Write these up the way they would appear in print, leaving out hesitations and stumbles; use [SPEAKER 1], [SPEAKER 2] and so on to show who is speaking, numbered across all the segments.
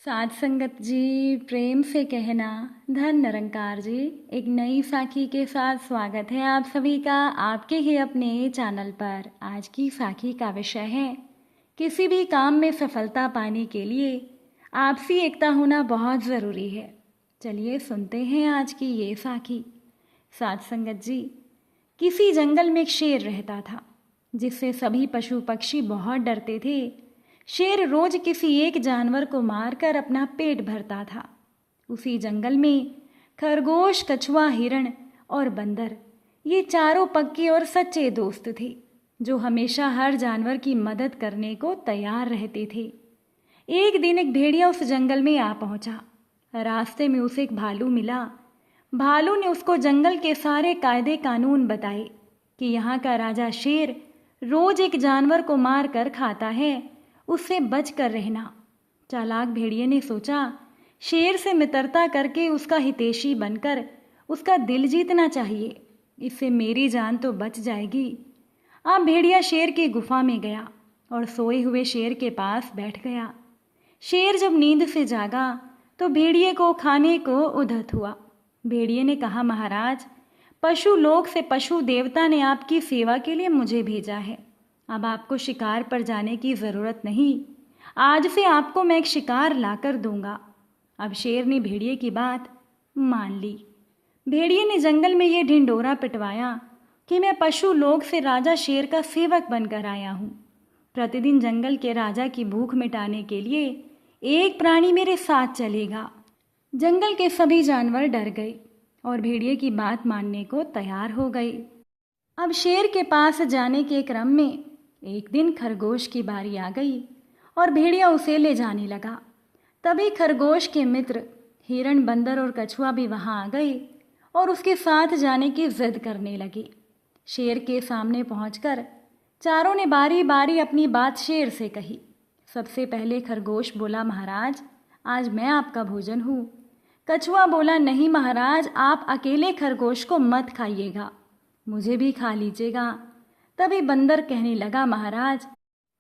[SPEAKER 1] साध संगत जी, प्रेम से कहना धन निरंकार जी। एक नई साखी के साथ स्वागत है आप सभी का आपके ही अपने चैनल पर। आज की साखी का विषय है किसी भी काम में सफलता पाने के लिए आपसी एकता होना बहुत ज़रूरी है। चलिए सुनते हैं आज की ये साखी। साध संगत जी, किसी जंगल में एक शेर रहता था जिससे सभी पशु पक्षी बहुत डरते थे। शेर रोज किसी एक जानवर को मारकर अपना पेट भरता था। उसी जंगल में खरगोश, कछुआ, हिरण और बंदर ये चारों पक्के और सच्चे दोस्त थे जो हमेशा हर जानवर की मदद करने को तैयार रहते थे। एक दिन एक भेड़िया उस जंगल में आ पहुंचा। रास्ते में उसे एक भालू मिला। भालू ने उसको जंगल के सारे कायदे कानून बताए कि यहाँ का राजा शेर रोज एक जानवर को मार कर खाता है, उससे बच कर रहना। चालाक भेड़िए ने सोचा, शेर से मित्रता करके उसका हितैषी बनकर उसका दिल जीतना चाहिए, इससे मेरी जान तो बच जाएगी। अब भेड़िया शेर की गुफा में गया और सोए हुए शेर के पास बैठ गया। शेर जब नींद से जागा तो भेड़िए को खाने को उद्धत हुआ। भेड़िए ने कहा, महाराज, पशु लोक से पशु देवता ने आपकी सेवा के लिए मुझे भेजा है। अब आपको शिकार पर जाने की ज़रूरत नहीं। आज से आपको मैं एक शिकार लाकर दूंगा। अब शेर ने भेड़िए की बात मान ली। भेड़िए ने जंगल में ये ढिंढोरा पिटवाया कि मैं पशु लोक से राजा शेर का सेवक बनकर आया हूँ। प्रतिदिन जंगल के राजा की भूख मिटाने के लिए एक प्राणी मेरे साथ चलेगा। जंगल के सभी जानवर डर गए और भेड़िए की बात मानने को तैयार हो गए। अब शेर के पास जाने के क्रम में एक दिन खरगोश की बारी आ गई और भेड़िया उसे ले जाने लगा। तभी खरगोश के मित्र हिरण, बंदर और कछुआ भी वहां आ गए और उसके साथ जाने की जिद करने लगे। शेर के सामने पहुंचकर चारों ने बारी बारी अपनी बात शेर से कही। सबसे पहले खरगोश बोला, महाराज, आज मैं आपका भोजन हूँ। कछुआ बोला, नहीं महाराज, आप अकेले खरगोश को मत खाइएगा, मुझे भी खा लीजिएगा। तभी बंदर कहने लगा, महाराज,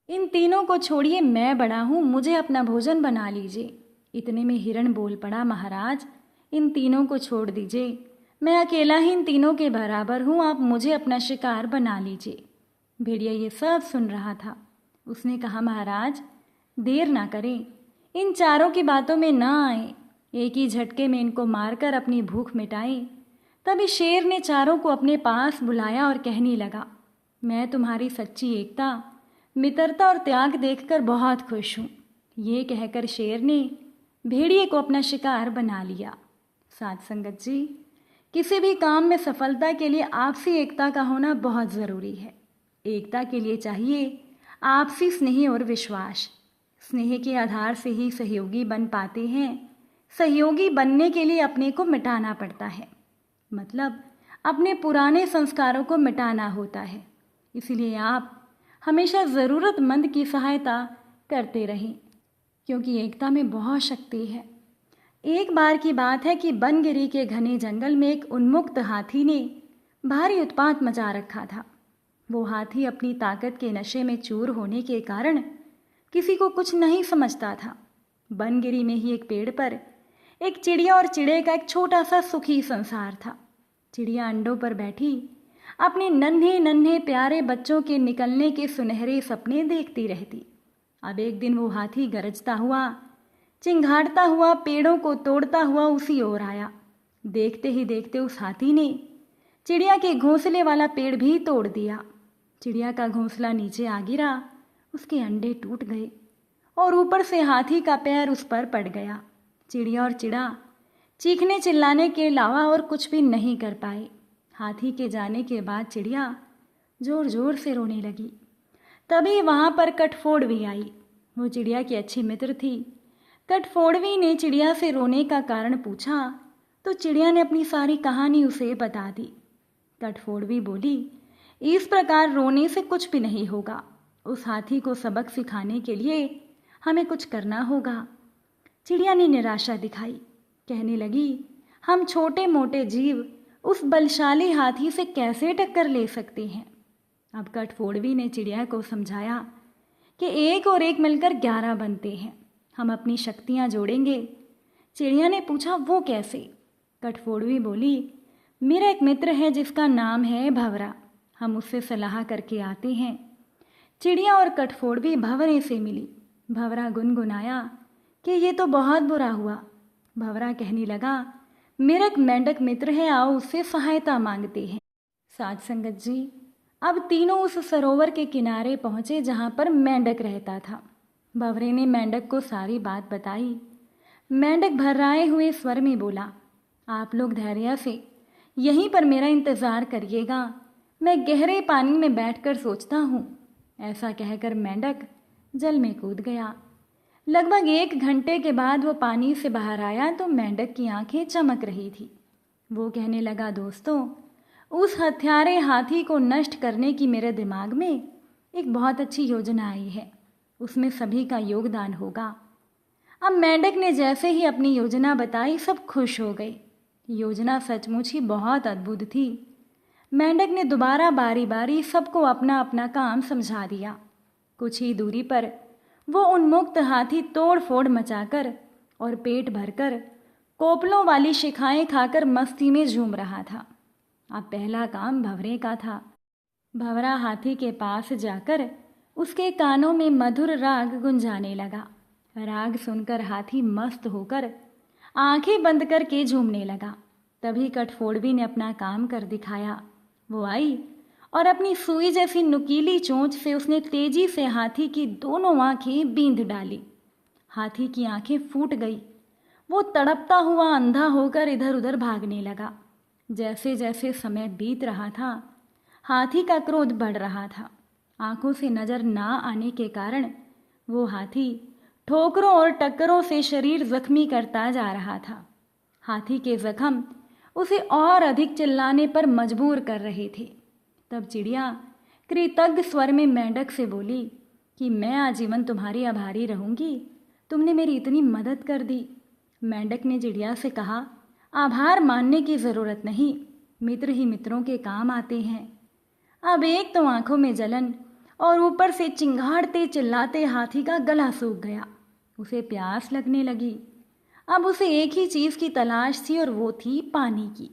[SPEAKER 1] इन तीनों को छोड़िए, मैं बड़ा हूँ, मुझे अपना भोजन बना लीजिए। इतने में हिरण बोल पड़ा, महाराज, इन तीनों को छोड़ दीजिए, मैं अकेला ही इन तीनों के बराबर हूँ, आप मुझे अपना शिकार बना लीजिए। भेड़िया ये सब सुन रहा था। उसने कहा, महाराज, देर ना करें, इन चारों की बातों में ना आए, एक ही झटके में इनको मारकर अपनी भूख मिटाएं। तभी शेर ने चारों को अपने पास बुलाया और कहने लगा, मैं तुम्हारी सच्ची एकता, मित्रता और त्याग देखकर बहुत खुश हूँ। ये कहकर शेर ने भेड़िए को अपना शिकार बना लिया। साध संगत जी, किसी भी काम में सफलता के लिए आपसी एकता का होना बहुत ज़रूरी है। एकता के लिए चाहिए आपसी स्नेह और विश्वास। स्नेह के आधार से ही सहयोगी बन पाते हैं। सहयोगी बनने के लिए अपने को मिटाना पड़ता है, मतलब अपने पुराने संस्कारों को मिटाना होता है। इसलिए आप हमेशा ज़रूरतमंद की सहायता करते रहें, क्योंकि एकता में बहुत शक्ति है। एक बार की बात है कि बनगिरी के घने जंगल में एक उन्मुक्त हाथी ने भारी उत्पात मचा रखा था। वो हाथी अपनी ताकत के नशे में चूर होने के कारण किसी को कुछ नहीं समझता था। बनगिरी में ही एक पेड़ पर एक चिड़िया और चिड़े का एक छोटा सा सुखी संसार था। चिड़िया अंडों पर बैठी अपने नन्हे नन्हे प्यारे बच्चों के निकलने के सुनहरे सपने देखती रहती। अब एक दिन वो हाथी गरजता हुआ, चिंघाड़ता हुआ, पेड़ों को तोड़ता हुआ उसी ओर आया। देखते ही देखते उस हाथी ने चिड़िया के घोंसले वाला पेड़ भी तोड़ दिया। चिड़िया का घोंसला नीचे आ गिरा, उसके अंडे टूट गए और ऊपर से हाथी का पैर उस पर पड़ गया। चिड़िया और चिड़ा चीखने चिल्लाने के अलावा और कुछ भी नहीं कर पाए। हाथी के जाने के बाद चिड़िया जोर जोर से रोने लगी। तभी वहाँ पर कठफोड़वी आई। वो चिड़िया की अच्छी मित्र थी। कठफोड़वी ने चिड़िया से रोने का कारण पूछा तो चिड़िया ने अपनी सारी कहानी उसे बता दी। कठफोड़वी बोली, इस प्रकार रोने से कुछ भी नहीं होगा। उस हाथी को सबक सिखाने के लिए हमें कुछ करना होगा। चिड़िया ने निराशा दिखाई, कहने लगी, हम छोटे मोटे जीव उस बलशाली हाथी से कैसे टक्कर ले सकते हैं। अब कठफोड़वी ने चिड़िया को समझाया कि 1 और 1 मिलकर 11 बनते हैं। हम अपनी शक्तियाँ जोड़ेंगे। चिड़िया ने पूछा, वो कैसे? कठफोड़वी बोली, मेरा एक मित्र है जिसका नाम है भंवरा, हम उससे सलाह करके आते हैं। चिड़िया और कठफोड़वी भंवरे से मिली। भंवरा गुनगुनाया कि ये तो बहुत बुरा हुआ। भंवरा कहने लगा, मेरा एक मेंढक मित्र है, आओ उससे सहायता मांगते हैं। साध संगत जी, अब तीनों उस सरोवर के किनारे पहुंचे जहां पर मेंढक रहता था। भंवरे ने मेंढक को सारी बात बताई। मेंढक भर्राए हुए स्वर में बोला, आप लोग धैर्य से यहीं पर मेरा इंतज़ार करिएगा, मैं गहरे पानी में बैठकर सोचता हूँ। ऐसा कहकर मेंढक जल में कूद गया। लगभग 1 घंटे के बाद वो पानी से बाहर आया तो मेंढक की आंखें चमक रही थी। वो कहने लगा, दोस्तों, उस हत्यारे हाथी को नष्ट करने की मेरे दिमाग में एक बहुत अच्छी योजना आई है, उसमें सभी का योगदान होगा। अब मेंढक ने जैसे ही अपनी योजना बताई, सब खुश हो गए। योजना सचमुच ही बहुत अद्भुत थी। मेंढक ने दोबारा बारी बारी सबको अपना अपना काम समझा दिया। कुछ ही दूरी पर वो उन्मुक्त हाथी तोड़ फोड़ मचाकर और पेट भरकर कोपलों वाली शिखाएं खाकर मस्ती में झूम रहा था। अब पहला काम भंवरे का था। भंवरा हाथी के पास जाकर उसके कानों में मधुर राग गुंजाने लगा। राग सुनकर हाथी मस्त होकर आंखें बंद करके झूमने लगा। तभी कठफोड़वी ने अपना काम कर दिखाया। वो आई और अपनी सुई जैसी नुकीली चोंच से उसने तेजी से हाथी की दोनों आंखें बींध डाली। हाथी की आंखें फूट गई। वो तड़पता हुआ अंधा होकर इधर उधर भागने लगा। जैसे जैसे समय बीत रहा था, हाथी का क्रोध बढ़ रहा था। आंखों से नजर ना आने के कारण वो हाथी ठोकरों और टक्करों से शरीर जख्मी करता जा रहा था। हाथी के जख्म उसे और अधिक चिल्लाने पर मजबूर कर रहे थे। तब चिड़िया कृतज्ञ स्वर में मेंढक से बोली कि मैं आजीवन तुम्हारी आभारी रहूंगी, तुमने मेरी इतनी मदद कर दी। मेंढक ने चिड़िया से कहा, आभार मानने की ज़रूरत नहीं, मित्र ही मित्रों के काम आते हैं। अब एक तो आंखों में जलन और ऊपर से चिंगाड़ते चिल्लाते हाथी का गला सूख गया। उसे प्यास लगने लगी। अब उसे एक ही चीज़ की तलाश थी और वो थी पानी की।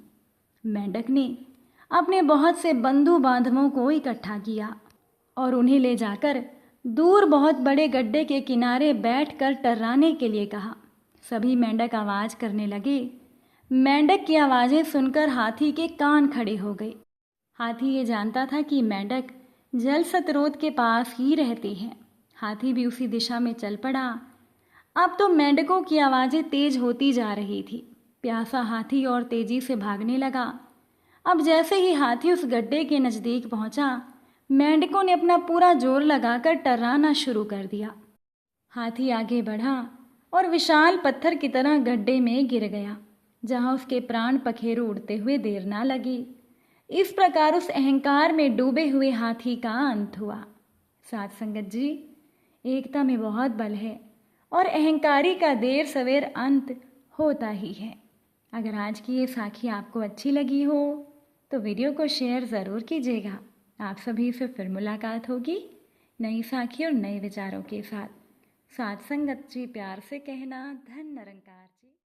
[SPEAKER 1] मेंढक ने अपने बहुत से बंधु बांधवों को इकट्ठा किया और उन्हें ले जाकर दूर बहुत बड़े गड्ढे के किनारे बैठकर टर्राने के लिए कहा। सभी मेंढक आवाज़ करने लगे। मेंढक की आवाज़ें सुनकर हाथी के कान खड़े हो गए। हाथी ये जानता था कि मेंढक जल स्रोत के पास ही रहते हैं। हाथी भी उसी दिशा में चल पड़ा। अब तो मेंढकों की आवाज़ें तेज होती जा रही थी। प्यासा हाथी और तेजी से भागने लगा। अब जैसे ही हाथी उस गड्ढे के नज़दीक पहुंचा, मेंढकों ने अपना पूरा जोर लगाकर टर्राना शुरू कर दिया। हाथी आगे बढ़ा और विशाल पत्थर की तरह गड्ढे में गिर गया, जहां उसके प्राण पखेरु उड़ते हुए देर ना लगी। इस प्रकार उस अहंकार में डूबे हुए हाथी का अंत हुआ। साध संगत जी, एकता में बहुत बल है और अहंकारी का देर सवेर अंत होता ही है। अगर आज की ये साखी आपको अच्छी लगी हो तो वीडियो को शेयर ज़रूर कीजिएगा। आप सभी से फिर मुलाकात होगी नई साखी और नए विचारों के साथ। साध संगत जी प्यार से कहना, धन निरंकार।